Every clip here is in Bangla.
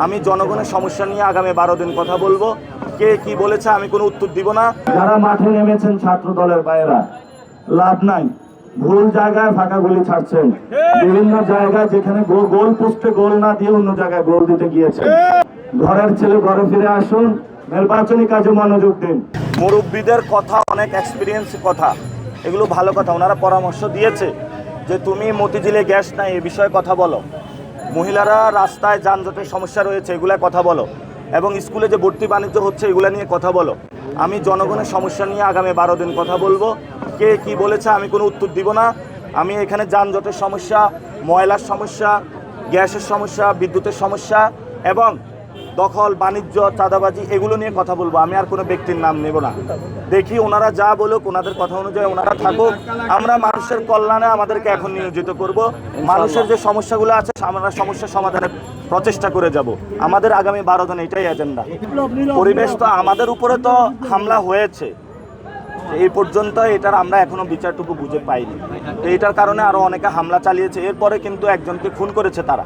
আমি জনগণের সমস্যা নিয়ে আগামী 12 দিন কথা বলবো। কে কি বলেছে আমি কোনো উত্তর দিব না। যারা মাঠে নেমেছেন ছাত্র দলের ভাইয়েরা, লাভ নাই, ভুল জায়গায় ফাঁকা গুলি ছাড়ছেন। বিভিন্ন জায়গায় যেখানে গোল পোস্টে গোল না দিয়ে অন্য জায়গায় গোল দিতে গিয়েছেন। ঘরের ছেলে ঘরে ফিরে আসুন, নির্বাচনী কাজে মনোযোগ দিন। মুরব্বীদের কথা অনেক এক্সপিরিয়েন্স কথা, এগুলো ভালো কথা। ওনারা পরামর্শ দিয়েছে যে তুমি মতিঝিলে গ্যাস নাই এ বিষয়ে কথা বলো, মহিলারা রাস্তায় যানজটের সমস্যা রয়েছে এগুলা কথা বলো, এবং স্কুলে যে ভর্তি বাণিজ্য হচ্ছে এগুলা নিয়ে কথা বলো। আমি জনগণের সমস্যা নিয়ে আগামী 12 দিন কথা বলবো। কে কি বলেছে আমি কোনো উত্তর দিব না। আমি এখানে যানজটের সমস্যা, ময়লার সমস্যা, গ্যাসের সমস্যা, বিদ্যুতের সমস্যা এবং দখল বাণিজ্য চাঁদাবাজি এগুলো নিয়ে কথা বলবো। আমি আর কোনো ব্যক্তির নাম নেব না। দেখি ওনারা যা বলুক, ওনাদের কথা অনুযায়ী ওনারা থাকুক। আমরা মানুষের কল্যাণে আমাদেরকে এখন নিয়োজিত করব। মানুষের যে সমস্যাগুলো আছে আমরা সমস্যা সমাধানের প্রচেষ্টা করে যাব। আমাদের আগামী 12 দিন এটাই এজেন্ডা। পরিবেশ তো আমাদের উপরে তো হামলা হয়েছে, এই পর্যন্ত এটার আমরা এখনো বিচারটুকু বুঝে পাইনি। এইটার কারণে আরো অনেকে হামলা চালিয়েছে, এরপরে কিন্তু একজনকে খুন করেছে তারা,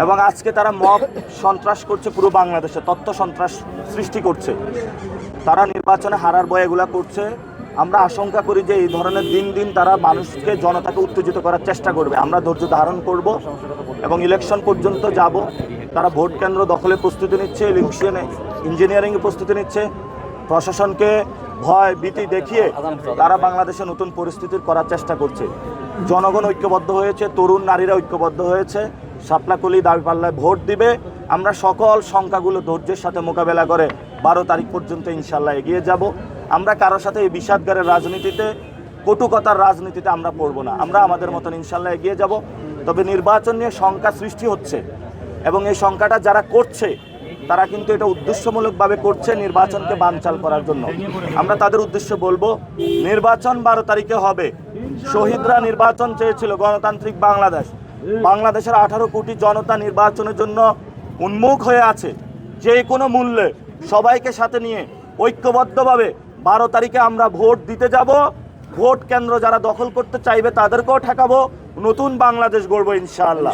এবং আজকে তারা মব সন্ত্রাস করছে পুরো বাংলাদেশে, তথ্য সন্ত্রাস সৃষ্টি করছে। তারা নির্বাচনে হারার ভয় এগুলা করছে। আমরা আশঙ্কা করি যে এই ধরনের দিন দিন তারা মানুষকে, জনতাকে উত্তেজিত করার চেষ্টা করবে। আমরা ধৈর্য ধারণ করব এবং ইলেকশন পর্যন্ত যাব। তারা ভোট কেন্দ্র দখলে প্রস্তুতি নিচ্ছে, ইলেকশনে ইঞ্জিনিয়ারিংয়ে প্রস্তুতি নিচ্ছে। প্রশাসনকে ভয় ভীতি দেখিয়ে তারা বাংলাদেশে নতুন পরিস্থিতির করার চেষ্টা করছে। জনগণ ঐক্যবদ্ধ হয়েছে, তরুণ নারীরা ঐক্যবদ্ধ হয়েছে, শাপলাকলি দাবিপাল্লায় ভোট দিবে। আমরা সকল সংখ্যাগুলো ধৈর্যের সাথে মোকাবেলা করে 12 তারিখ পর্যন্ত ইনশাল্লাহ এগিয়ে যাব। আমরা কারোর সাথে এই বিষাদগারের রাজনীতিতে, কটুকতার রাজনীতিতে আমরা পড়ব না। আমরা আমাদের মতন ইনশাল্লাহ এগিয়ে যাব। তবে নির্বাচন নিয়ে শঙ্কা সৃষ্টি হচ্ছে, এবং এই শঙ্কাটা যারা করছে তারা কিন্তু এটা উদ্দেশ্যমূলকভাবে করছে নির্বাচনকে বানচাল করার জন্য। আমরা তাদের উদ্দেশ্যে বলবো, নির্বাচন 12 তারিখে হবে। শহীদরা নির্বাচন চেয়েছিল, গণতান্ত্রিক বাংলাদেশ, বাংলাদেশের 18 কোটি জনতা নির্বাচনের জন্য উন্মুখ হয়ে আছে। যে কোনো মূল্যে সবাইকে সাথে নিয়ে ঐক্যবদ্ধভাবে 12 তারিখে আমরা ভোট দিতে যাব। ভোট কেন্দ্র যারা দখল করতে চাইবে তাদেরকেও ঠেকাবো, নতুন বাংলাদেশ গড়বো ইনশাআল্লাহ।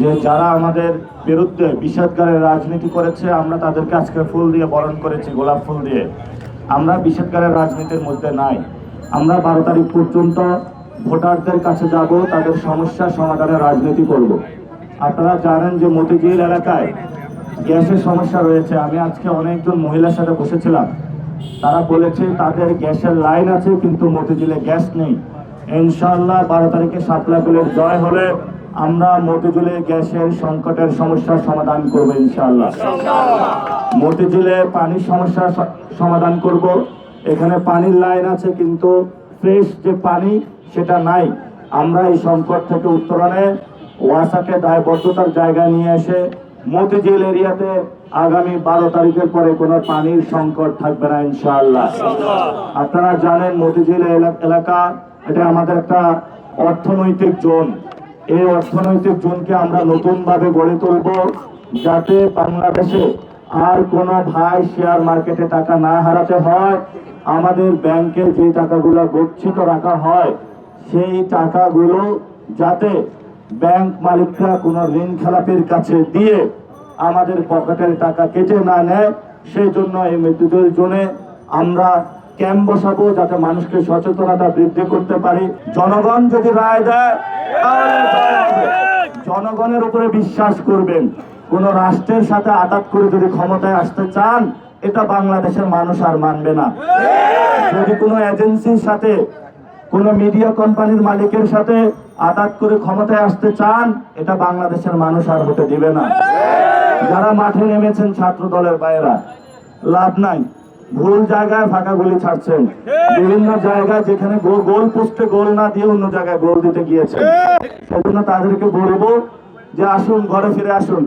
যে যারা আমাদের বিরুদ্ধে বিষাদগারের রাজনীতি করেছে আমরা তাদেরকে আজকে ফুল দিয়ে বরণ করেছি, গোলাপ ফুল দিয়ে। আমরা বিষাদগারের রাজনীতির মধ্যে নাই। আমরা 12 তারিখ পর্যন্ত ভোটারদের কাছে যাব, তাদের সমস্যা সমাধানের রাজনীতি করব। আপনারা জানেন যে মতিঝিল এলাকায় গ্যাসের সমস্যা রয়েছে। আমি আজকে অনেকজন মহিলার সাথে বসেছিলাম, তারা বলেছে তাদের গ্যাসের লাইন আছে কিন্তু মতিঝিলে গ্যাস নেই। ইনশাআল্লাহ 12 তারিখে শাপলাকলির জয় হলে আমরা মতিঝিলে গ্যাসের সংকটের সমস্যার সমাধান করব ইনশাআল্লাহ। মতিঝিলে পানির সমস্যার সমাধান করব। এখানে পানির লাইন আছে কিন্তু ফ্রেশ যে পানি সেটা নাই। আমরা এই সংকট থেকে উত্তরণে ওয়াসাকে দায়বদ্ধতার জায়গায় নিয়ে এসে মতিঝিল এরিয়াতে আগামী 12 তারিখের পরে কোনো পানির সংকট থাকবে না ইনশাআল্লাহ। আপনারা জানেন মতিঝিল এলাকা এটা আমাদের একটা অর্থনৈতিক জোন। এই অর্থনৈতিক জোনকে আমরা নতুনভাবে গড়ে তুলব, যাতে বাংলাদেশে আর কোনো ভাই শেয়ার মার্কেটে টাকা না হারাতে হয়। আমাদের ব্যাংকে যে টাকাগুলো গচ্ছিত রাখা হয় সেই টাকাগুলো যাতে ব্যাংক মালিকরা কোনো ঋণ খেলাপির কাছে দিয়ে আমাদের পকেটের টাকা কেটে না নেয়, সেই জন্য এই মতিঝিল জোনে আমরা ক্যাম্প বসাবো, যাতে মানুষকে সচেতনতা বৃদ্ধি করতে পারি। জনগণ যদি রায় দেয় তাহলে জনগণের উপরে বিশ্বাস করবেন। কোন রাষ্ট্রের সাথে আঘাত করে যদি ক্ষমতায় আসতে চান, এটা বাংলাদেশের মানুষ আর মানবে না। যদি কোনো এজেন্সির সাথে, কোন মিডিয়া কোম্পানির মালিকের সাথে আঘাত করে ক্ষমতায় আসতে চান, এটা বাংলাদেশের মানুষ আর হতে দিবে না। যারা মাঠে নেমেছেন ছাত্র দলের ভাইয়েরা, লাভ নাই, ভুল জায়গায় ফাঁকা গুলি ছাড়ছেন। বিভিন্ন জায়গায় যেখানে গোল পোস্টে গোল না দিয়ে অন্য জায়গায় গোল দিতে গিয়েছেন। সেজন্য তাদেরকে বলবো যে আসুন, ঘরে ফিরে আসুন,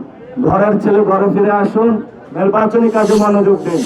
ঘরের ছেলে ঘরে ফিরে আসুন, নির্বাচনী কাজে মনোযোগ দিন।